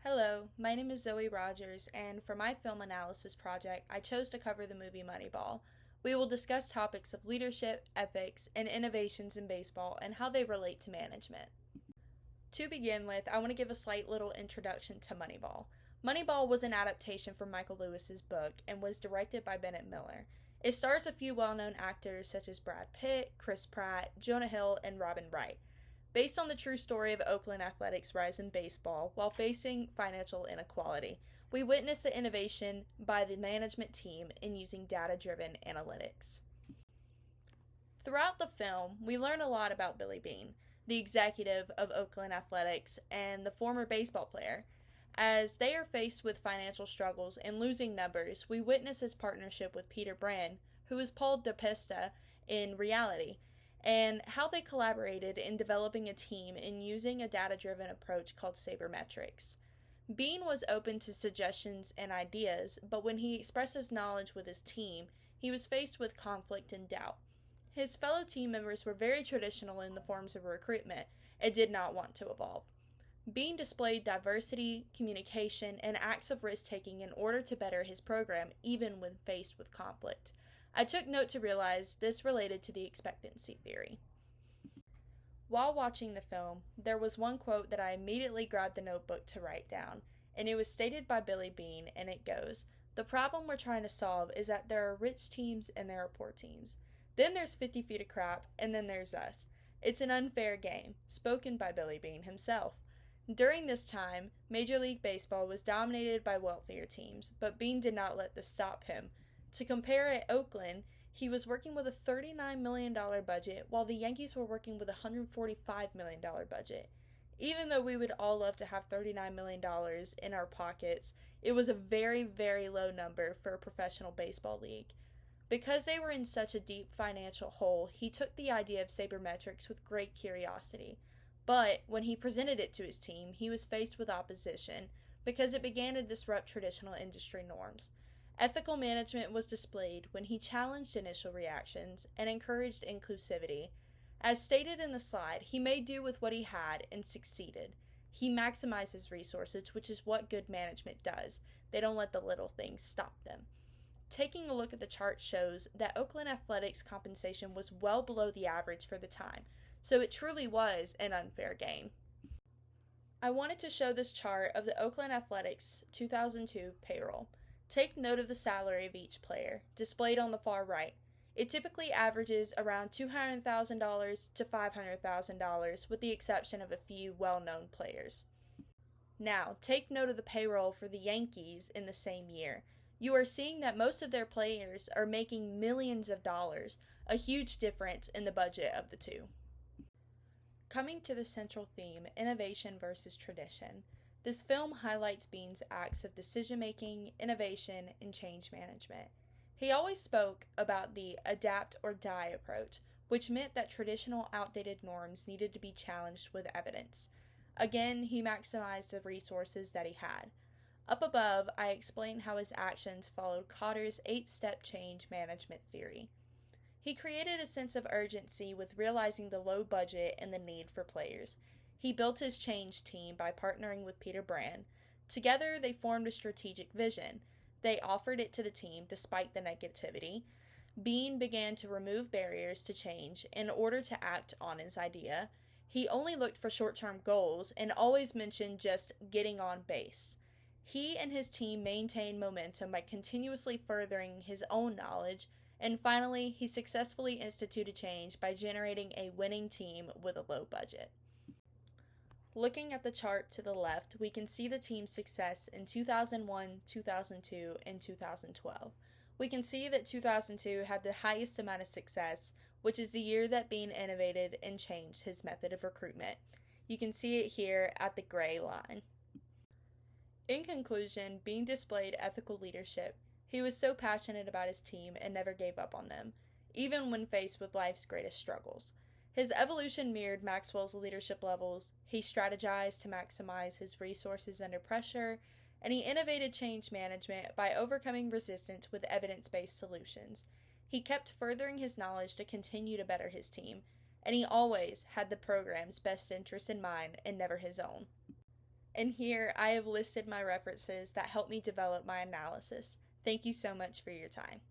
Hello, my name is Zoe Rogers, and for my film analysis project, I chose to cover the movie Moneyball. We will discuss topics of leadership, ethics, and innovations in baseball and how they relate to management. To begin with, I want to give a slight little introduction to Moneyball. Moneyball was an adaptation from Michael Lewis's book and was directed by Bennett Miller. It stars a few well-known actors such as Brad Pitt, Chris Pratt, Jonah Hill, and Robin Wright. Based on the true story of Oakland Athletics' rise in baseball while facing financial inequality, we witness the innovation by the management team in using data-driven analytics. Throughout the film, we learn a lot about Billy Beane, the executive of Oakland Athletics and the former baseball player. As they are faced with financial struggles and losing numbers, we witness his partnership with Peter Brand, who is Paul DePista in reality, and how they collaborated in developing a team and using a data-driven approach called sabermetrics. Bean was open to suggestions and ideas, but when he expressed his knowledge with his team, he was faced with conflict and doubt. His fellow team members were very traditional in the forms of recruitment and did not want to evolve. Bean displayed diversity, communication, and acts of risk-taking in order to better his program, even when faced with conflict. I took note to realize this related to the expectancy theory. While watching the film, there was one quote that I immediately grabbed a notebook to write down, and it was stated by Billy Beane, and it goes, "The problem we're trying to solve is that there are rich teams and there are poor teams. Then there's 50 feet of crap, and then there's us. It's an unfair game," spoken by Billy Beane himself. During this time, Major League Baseball was dominated by wealthier teams, but Beane did not let this stop him. To compare, at Oakland, he was working with a $39 million budget, while the Yankees were working with a $145 million budget. Even though we would all love to have $39 million in our pockets, it was a very, very low number for a professional baseball league. Because they were in such a deep financial hole, he took the idea of sabermetrics with great curiosity. But when he presented it to his team, he was faced with opposition because it began to disrupt traditional industry norms. Ethical management was displayed when he challenged initial reactions and encouraged inclusivity. As stated in the slide, he made do with what he had and succeeded. He maximized his resources, which is what good management does. They don't let the little things stop them. Taking a look at the chart shows that Oakland Athletics' compensation was well below the average for the time, so it truly was an unfair game. I wanted to show this chart of the Oakland Athletics 2002 payroll. Take note of the salary of each player, displayed on the far right. It typically averages around $200,000 to $500,000, with the exception of a few well-known players. Now, take note of the payroll for the Yankees in the same year. You are seeing that most of their players are making millions of dollars, a huge difference in the budget of the two. Coming to the central theme, innovation versus tradition. This film highlights Beane's acts of decision-making, innovation, and change management. He always spoke about the adapt or die approach, which meant that traditional outdated norms needed to be challenged with evidence. Again, he maximized the resources that he had. Up above, I explain how his actions followed Cotter's 8-step change management theory. He created a sense of urgency with realizing the low budget and the need for players. He built his change team by partnering with Peter Brand. Together, they formed a strategic vision. They offered it to the team despite the negativity. Beane began to remove barriers to change in order to act on his idea. He only looked for short-term goals and always mentioned just getting on base. He and his team maintained momentum by continuously furthering his own knowledge, and finally, he successfully instituted change by generating a winning team with a low budget. Looking at the chart to the left, we can see the team's success in 2001, 2002, and 2012. We can see that 2002 had the highest amount of success, which is the year that Beane innovated and changed his method of recruitment. You can see it here at the gray line. In conclusion, Beane displayed ethical leadership. He was so passionate about his team and never gave up on them, even when faced with life's greatest struggles. His evolution mirrored Maxwell's leadership levels. He strategized to maximize his resources under pressure, and he innovated change management by overcoming resistance with evidence-based solutions. He kept furthering his knowledge to continue to better his team, and he always had the program's best interests in mind and never his own. And here I have listed my references that help me develop my analysis. Thank you so much for your time.